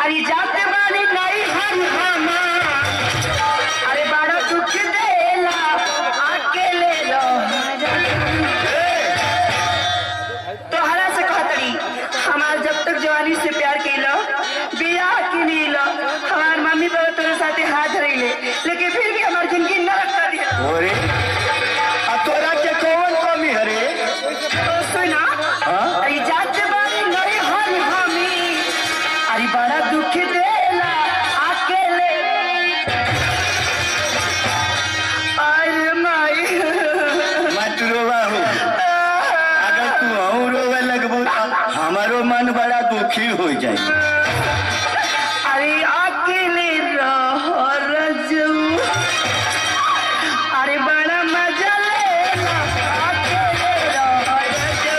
अरे जाते बारी नहीं हम अरे बड़ा दुख देला अकेले तोहरा से कहतरी हमार जब तक जवानी से प्यार कैलो बियाह के लिए लो हमार मम्मी पापा तोरे साथे हाथ धरैले लेकिन फिर भी हमार जिंदगी नरक कर दिया। अरे तोरा के कौन कमी है रे? तो सुना अरे जाते बारी नहीं हमी अरे बड़ा दुख देला अकेले अरे माई मत रोवा हो। अगर तू रोवे लगबो हमारो मन बड़ा दुखी हो जाए। अरे अकेले रहो रजू अरे बड़ा मजा लेला अकेले रहो रजू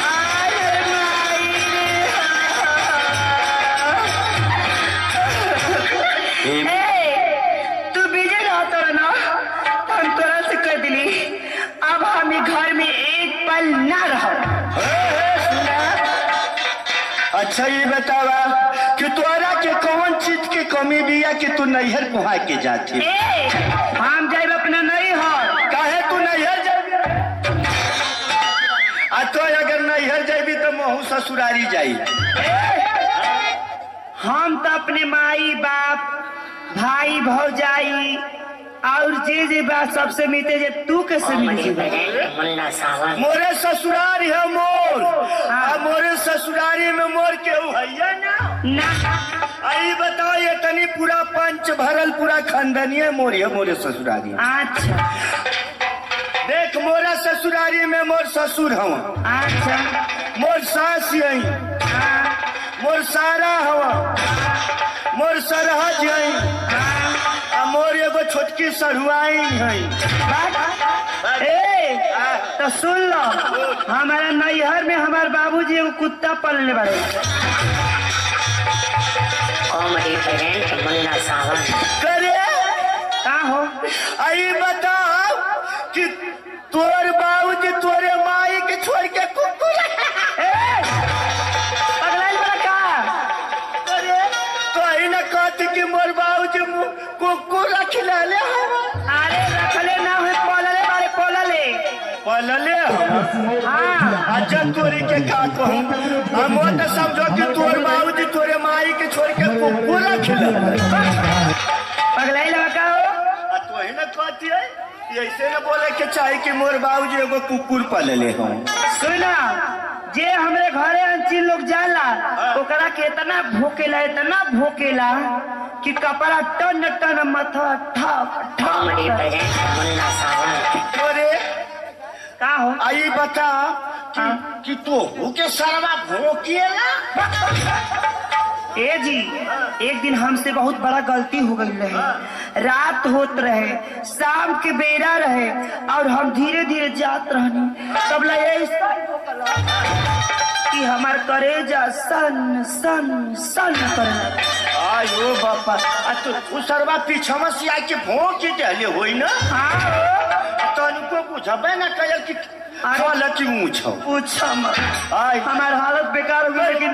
अरे माई तू बीजे रहता ना हम तोरा से कह दिली अब हमें घर में एक पल ना रहो। अच्छा ये बतावा कि तोरा के कौन चीज के कमी बिया कि तू नैहर कुहा के जाती? हम जाए अपना नहीं हो काहे तू नैहर जाबी? आ तो अगर नैहर जाबी तो महू ससुरारी जाई। हम तो अपने माई बाप भाई भौजाई और जे बात सबसे मिलते जे तू कैसे मोरे ससुरारी है मोर मोरे ससुरारी में मोर केहू है ना। आई बताओ ये तनी पूरा पंच भरल पूरा खानदानी मोर है मोरे ससुरारी। अच्छा देख मोरा ससुरारी में मोर ससुर हवा। अच्छा मोर सास यही मोर सारा हवा मोर सरहज यही मोर एगो छोटकी सरुआई है। तो सुन लो हमारा नैहर में हमारे बाबूजी एगो कुत्ता पलने बड़े करे का हो आई बताओ कि तोर बाबूजी तोरे माई के छोड़ के कुकुर पगलाइल बड़ा का करे तो ही न कहती कि मोर बाबूजी कुकुर रखले ले। अरे रखले ना हुए पलले बारे पलले हाँ अच्छा तोरी के का कहूँ हम वो तो समझो कि तोर बाबूजी तोरे माई के छोड़ के कुकुर रखले पगलाइल बड़ा का हो तो ही न कहती है ऐसे न बोले के चाहे कि मोर बाबूजी एगो कुकुर पलले हो। सुना जे हमरे घरे अंची लोग जाला ओकरा के इतना भोकेला कि कपड़ा टन टन मथा ठप ठप। तोरे का हो आई बता कि तो के सरवा भोकेला। ए जी एक दिन हमसे बहुत बड़ा गलती हो गई रहे। रात होत रहे शाम के बेरा रहे और हम धीरे धीरे जात रहनी तब लगे कि हमार करेजा सन सन सन कर। आयो बापा तू सरवा पीछा से आके भोंक के दले होई ना। हाँ तनिको बुझबे ना कल कि चल कि मुछो पूछा मत आई हमार हालत बेकार हो गई। लेकिन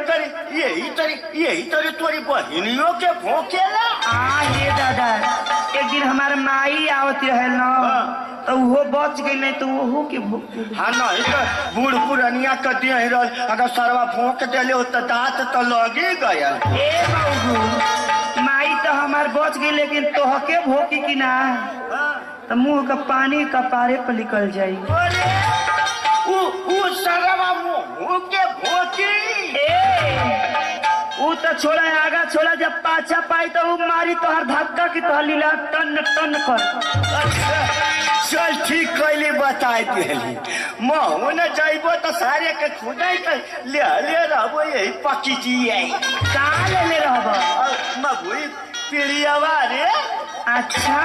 यही तरी तोरी बहनियों के भोंकेला। ये दादा एक दिन हमारे माई आवती रहे ना तो वो बच गई नहीं तो वो के हाँ नहीं तो बूढ़ पुरानिया कर दिए अगर सरवा भोंक देले हो तो दांत तो लगे गया। ए बाबू माई तो हमार बच गई लेकिन तोहके भोकी की ना तो मुंह का पानी कपारे पर निकल जाई। उ सरवा मुंह के भोकी वो तो छोड़ा आगा छोड़ा जब पाछा पाई तो वो मारी तो हर धक्का की तो लीला टन टन कर। चल ठीक कैली बता दिली महू न जाइबो तो सारे के खुदाई कर ले रहबो यही पकी जी कहाँ ले रहबो मगुई पीड़ियावा रे। अच्छा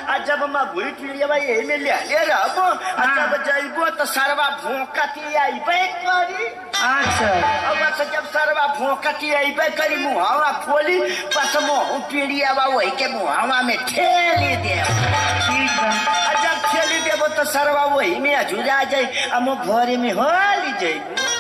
आ जब मगुरी पीड़ियावा यही में ले रहबो आ जब जाइबो तो सरवा भोंकती आइबे करी। अच्छा अब बस जब सरवा भोंकती आइबे करी मुहावा खोली बस मोह पीड़ियावा वही के मुहावा में ठेली दे। ठीक बा। आ जब ठेली देबो तो सरवा वही में अजुरा जाए आ मो घरे में होली जाइबो।